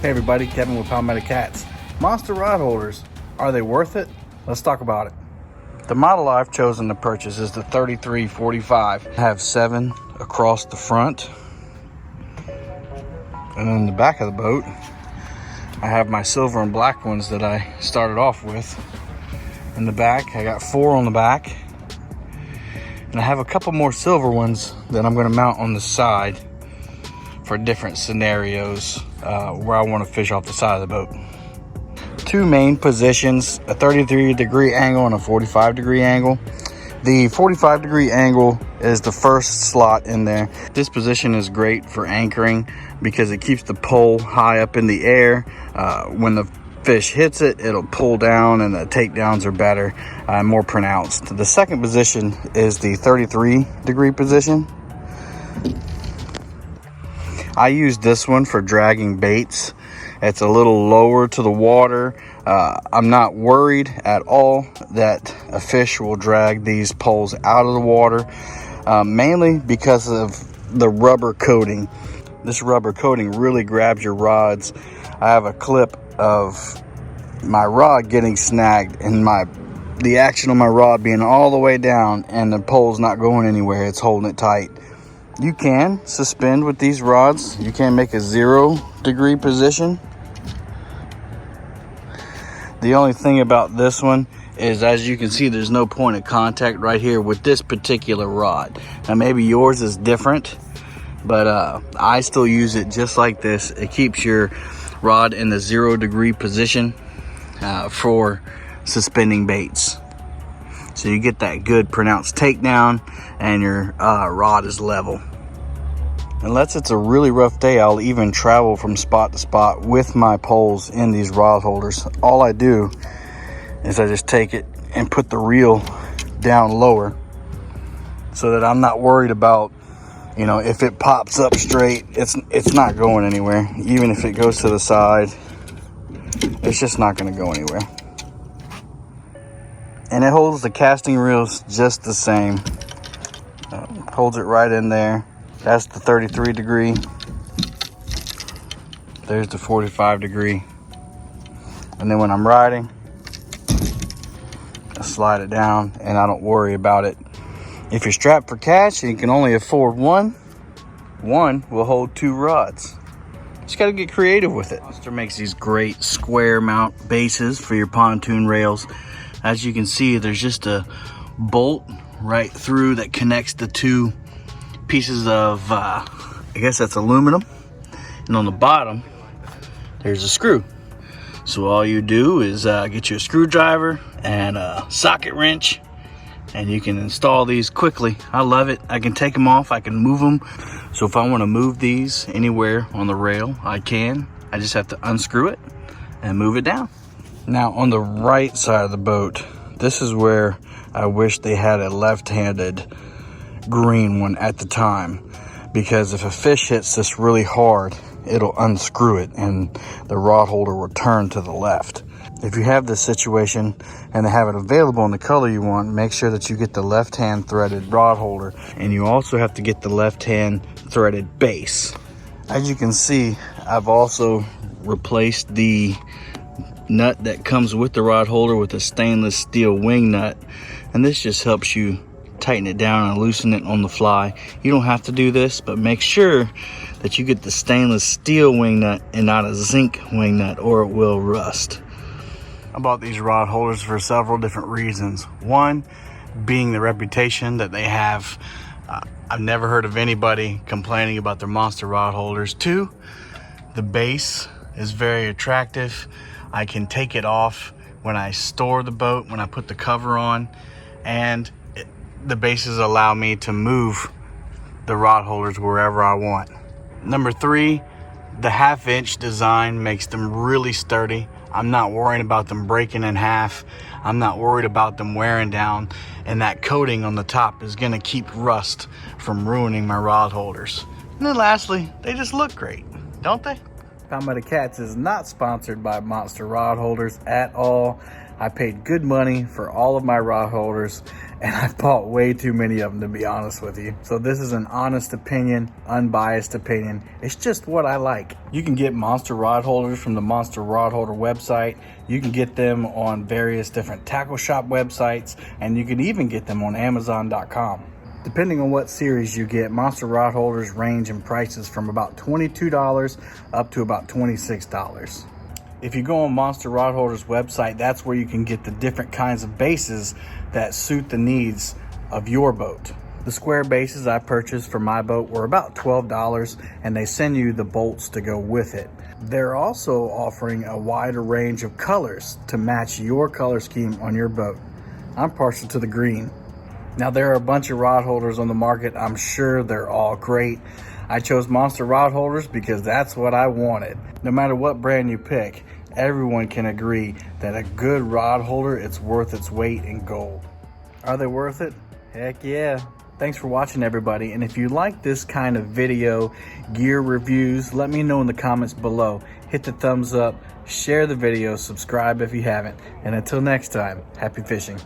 Hey everybody, Kevin with Palmetto Cats. Monster rod holders, are they worth it? Let's talk about it. The model I've chosen to purchase is the 3345. I have 7 across the front. And in the back of the boat, I have my silver and black ones that I started off with. In the back, I got 4 on the back. And I have a couple more silver ones that I'm going to mount on the side for different scenarios where I want to fish off the side of the boat. 2 main positions, a 33-degree angle and a 45-degree angle. The 45-degree angle is the first slot in there. This position is great for anchoring because it keeps the pole high up in the air. When the fish hits it, it'll pull down and the takedowns are better and more pronounced. The second position is the 33-degree position. I use this one for dragging baits. It's a little lower to the water. I'm not worried at all that a fish will drag these poles out of the water, mainly because of the rubber coating. This rubber coating really grabs your rods. I have a clip of my rod getting snagged and the action on my rod being all the way down and the pole's not going anywhere. It's holding it tight. You can suspend with these rods. You can make a 0-degree position. The only thing about this one is, as you can see, there's no point of contact right here with this particular rod. Now maybe yours is different, but I still use it just like this. It keeps your rod in the 0-degree position for suspending baits. So you get that good pronounced takedown and your rod is level. Unless it's a really rough day, I'll even travel from spot to spot with my poles in these rod holders. All I do is I just take it and put the reel down lower so that I'm not worried about, if it pops up straight, it's not going anywhere. Even if it goes to the side, it's just not going to go anywhere. And it holds the casting reels just the same. Holds it right in there. That's the 33-degree. There's the 45-degree. And then when I'm riding, I slide it down and I don't worry about it. If you're strapped for cash and you can only afford one will hold 2 rods. Just got to get creative with it. Monster makes these great square mount bases for your pontoon rails. As you can see, there's just a bolt right through that connects the 2 pieces of, I guess that's aluminum. And on the bottom, there's a screw. So all you do is get you a screwdriver and a socket wrench, and you can install these quickly. I love it. I can take them off, I can move them. So if I want to move these anywhere on the rail, I can. I just have to unscrew it and move it down. Now on the right side of the boat, this is where I wish they had a left-handed green one at the time, because if a fish hits this really hard, it'll unscrew it and the rod holder will turn to the left. If you have this situation and they have it available in the color you want, make sure that you get the left-hand threaded rod holder, and you also have to get the left-hand threaded base. As you can see, I've also replaced the nut that comes with the rod holder with a stainless steel wing nut, and this just helps you tighten it down and loosen it on the fly. You don't have to do this, but make sure that you get the stainless steel wing nut and not a zinc wing nut, or it will rust. I bought these rod holders for several different reasons. One being the reputation that they have. I've never heard of anybody complaining about their Monster rod holders. 2, the base is very attractive. I can take it off when I store the boat, when I put the cover on, and the bases allow me to move the rod holders wherever I want. Number 3, the 1/2-inch design makes them really sturdy. I'm not worrying about them breaking in half. I'm not worried about them wearing down, and that coating on the top is gonna keep rust from ruining my rod holders. And then lastly, they just look great, don't they? Palmetto Cats is not sponsored by Monster rod holders at all. I paid good money for all of my rod holders, and I bought way too many of them, to be honest with you. So this is an honest opinion, unbiased opinion. It's just what I like. You can get Monster rod holders from the Monster Rod Holder website. You can get them on various different tackle shop websites, and you can even get them on Amazon.com. Depending on what series you get, Monster rod holders range in prices from about $22 up to about $26. If you go on Monster Rod Holder's website, that's where you can get the different kinds of bases that suit the needs of your boat. The square bases I purchased for my boat were about $12, and they send you the bolts to go with it. They're also offering a wider range of colors to match your color scheme on your boat. I'm partial to the green. Now, there are a bunch of rod holders on the market. I'm sure they're all great. I chose Monster rod holders because that's what I wanted. No matter what brand you pick, everyone can agree that a good rod holder, it's worth its weight in gold. Are they worth it? Heck yeah. Thanks for watching, everybody. And if you like this kind of video, gear reviews, let me know in the comments below. Hit the thumbs up, share the video, subscribe if you haven't. And until next time, happy fishing.